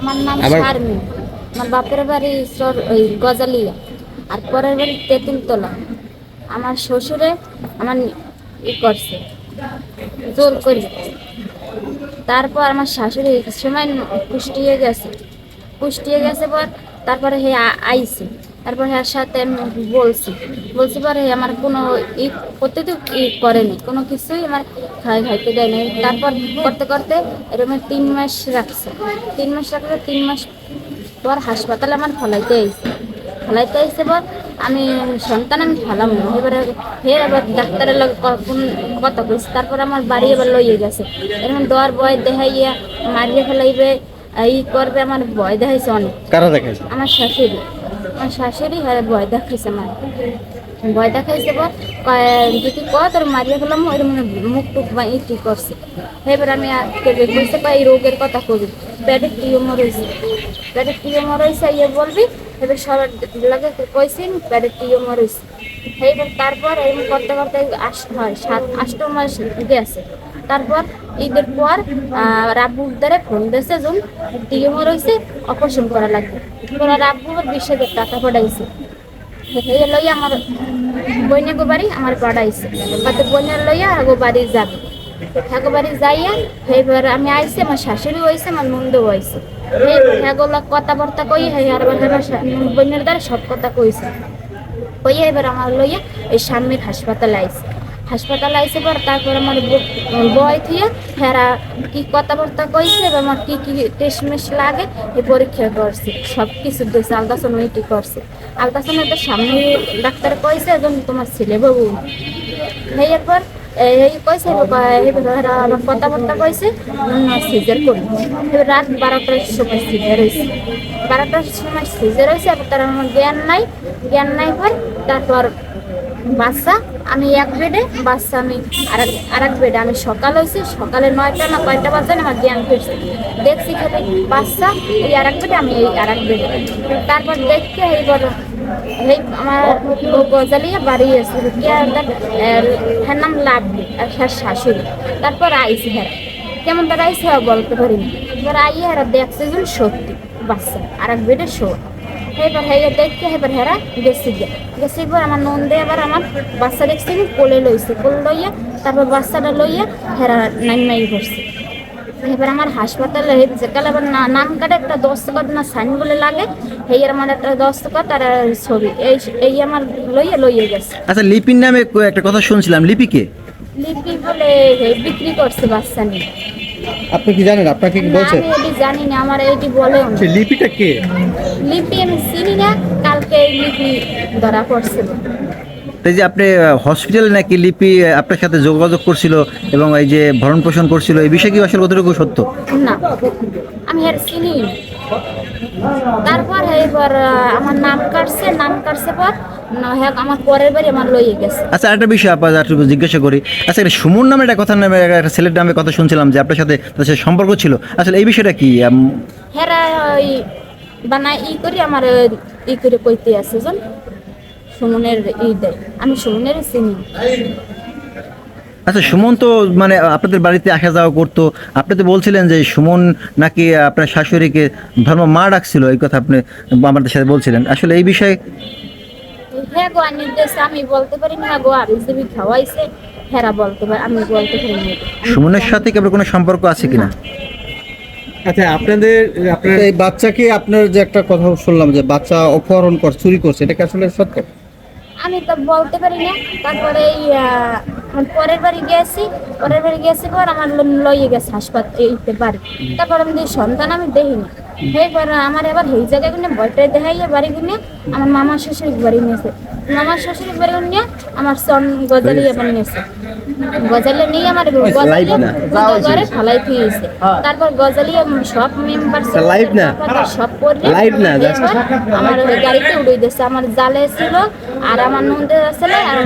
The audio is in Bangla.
আমার নাম শারমিন। আমার বাপের বাড়ি ওই গজালিয়া, আর পরের বাড়ি তেঁতুলতলা। আমার শ্বশুরে আমার করছে জোর করে। তারপর আমার শাশুড়ি সময় পুষ্টিয়ে গেছে পর তারপরে হে আইছে। তারপর হ্যার সাথে আমি বলছি পরে আমার কোনো ই করতে তো করেনি, কোনো কিছুই আমার খাইতে দেয়নি। তারপর করতে করতে এরকম 3 মাস রাখছে। 3 মাস রাখলে 3 মাস পর হাসপাতালে আমার ফলাইতে আইছে পর আমি সন্তান আমি ফেলাম না। এবার ডাক্তারের লগে কথা কইছি। তারপর আমার বাড়ি এবার লইয়ে গেছে। এরকম দর ভয় দেখাইয়া মারিয়ে ফেলাইবে, করবে, আমার ভয় দেখাইছে অনেক। কারা দেখাইছে? আমার শাশুড়ি হ্যাঁ ভয় দেখাইছে। ভয় দেখাইছে পর যদি তোর মারিয়ে ফেলাম ওই মুখ টুক বা ইটি করছে। এবার আমি কইছে এই রোগের কথা কবি, পেটের টিউমার হয়েছে ইয়ে বলবি। এবার সবার লাগে কইছি পেটের টিউমার হয়েছে। এইবার তারপর এরকম করতে করতে 8 মাস গেছে। তারপর ঈদের পর রাব্বুর দ্বারা ফোন দিয়েছে যখন টিউমার হয়েছে অপারেশন করা লাগবে। রাব্বু 20,000 টাকা পাঠাইছে। লইয়া আমার বইনাগো বাড়ি আমার পাঠাইছে। বইনার লইয়া আগো বাড়ি যাবে। ঠাকো বাড়ি যাইয়া এবার আমি আইসি, আমার শাশুড়ি হয়েছে, আমার নন্দও হয়েছে। ঠাকুলা কথাবার্তা কই আর বইনের দ্বারা সব কথা কইছে। কইয়া এবার আমার লইয়া এই সামনের হাসপাতালে আইসে পর তারপর আমার বয় থিয়া হেরা কি কথাবার্তা কইছে, আমার কি কি টেস্ট লাগে এই পরীক্ষা করছে, সব কিছু দিয়েছে। আলট্রাসাউন্ড ওইটি করছে। আলট্রাসাউন্ডের সামনে ডাক্তার কইছে একজন তোমার ছেলে বাবু। এরপর এই কইছে আমার কথাবার্তা কইছে সিজার করি। এবার রাত 12টার সময় সিজার হয়েছে। 12টার সময় সিজার হয়েছে। তার আমার জ্ঞান নাই পর তারপর বাচ্চা আমি এক বেডে, বাচ্চা আমি আরেক বেডে। আমি সকালে 9টা না কয়টা বাজে আমার জ্ঞান ফিরছে। দেখছি খেলে বাচ্চা এই আরেক বেডে, আমি এই আরেক বেডে। তারপর দেখতে এইবার আমার গজালিয়া বাড়ি আছে হ্যার নাম লাভলি আর হ্যার শাশুড়ি। তারপর আইসি কেমন তারা আইসে বলতে পারিনি। এবার আইয়ে হেরা দেখছে যে সত্যি বাচ্চা আরেক বেডে শোয়। এবার দেখতে এবার হেরা গেছে এবার আমার নন্দে আবার আমার বাচ্চা দেখছি কোলে লইয়া তারপর বাচ্চাটা লইয়া হেরা নাইমাই করছে। এবার আমার হাসপাতালে যেকালে আবার নাম কাটে একটা দস্তখত না সাইন বলে লাগে, এই আমার একটা দস্তখত আর ছবি এই আমার লইয়ে গেছে। আচ্ছা, লিপির নামে একটা কথা শুনছিলাম, লিপি বলে বিক্রি করছে বাচ্চা নিয়ে। আপনি কি জানেন? আপনাকে কি বলছে? আমি এটি জানি না, আমার এইটি বলে। লিপিটা কে? লিপি আমি চিনি না, কালকে এই লিপি ধরা পড়ছিল। তাই যে আপনি হসপিটালে নাকি লিপি আপনার সাথে যোগাযোগ করছিল এবং এই যে ভরণ পোষণ করছিল, এই বিষয়ে কি আসলে কতটুকু সত্য? না, আমি আর চিনি। তারপর এবার আমার নাম কাটছে পর হ্যাঁ আমার পরের বাড়ি আমার লইয়ে গেছে। আচ্ছা, একটা বিষয় আপনার একটু জিজ্ঞাসা করি। আচ্ছা, এটা সুমন নামে একটা কথা নামে একটা ছেলের নামে কথা শুনছিলাম যে আপনার সাথে তার সাথে সম্পর্ক ছিল, আসলে এই বিষয়টা কি? হেরা ওই বানায় করি আমার করে কইতে আছে জন সুমনের দেয়, আমি সুমনের চিনি। আচ্ছা, সুমন তো মানে আপনাদের বাড়িতে আসা যাওয়া করতো, আপনি তো বলছিলেন যে সুমন নাকি আপনার শাশুড়িকে ধর্ম মা ডাকছিল, এই কথা আপনি আমাদের সাথে বলছিলেন, আসলে এই বিষয়ে? হ্যাঁ গো নির্দেশ আমি বলতে পারি না গো, আর হিসেবে খাওয়াইছে হেরা বলতে পারি, আমি বলতে পারি না। সুমনের সাথে কি আপনার কোনো সম্পর্ক আছে কিনা? আচ্ছা, আপনার এই বাচ্চাকে, আপনার যে একটা কথা শুনলাম যে বাচ্চা অপহরণ চুরি করছে, এটা কি আসলে সত্য? আমি তো বলতে পারি না। তারপরে এই পরের বাড়ি গেছি পর আমার লইয়ে গেছে হাসপাতালে বাড়ি। তারপর আমি সন্তান আমি দেখিনি। এইবার আমার এবার এই জায়গায় কিনে ভয়টাই দেখাইয়া বাড়ি কিনে আমার মামার শ্বশুর বাড়ি নিয়েছে। মামার শ্বশুর বাড়ি নিয়ে আমার সন গজালিয়া বাড়ি নিয়েছে। গজালিয়া নিয়ে আমার ঘরে ফালাই ফিরেছে। তারপর গজালিয়া সব মেম্বার সব করে আমার গাড়িতে উড়ে দিয়েছে। আমার জালে ছিল আর আমার নন্দে আসলে আর